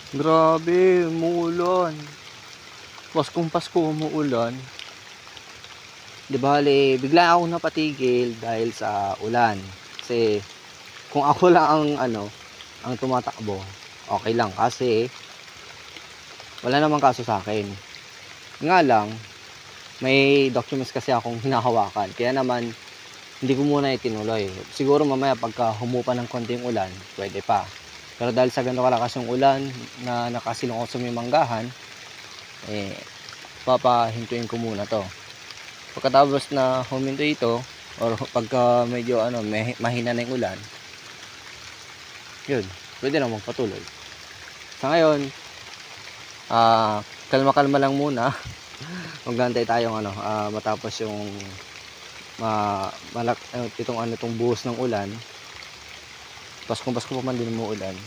Grabe, umuulan. Paskong Pasko umuulan. Di bale, bigla ako napatigil dahil sa ulan. Kasi kung ako lang ang ang tumatakbo, okay lang kasi wala namang kaso sa akin. Nga lang, may documents kasi akong hinahawakan. Kaya naman hindi ko muna itinuloy. Siguro mamaya pagka humupa ng konting ulan, pwede pa. Pero dahil sa ganito kalakas yung ulan na nakasilong ako sa may manggahan, papahintuin ko muna to. Pagkatapos na huminto ito, or pagka medyo mahina na yung ulan, yun, pwede na magpatuloy. Sa ngayon, kalma-kalma lang muna. Maghantay tayong matapos yung itong buhos ng ulan. Paskong Pasko pa man din umuulan.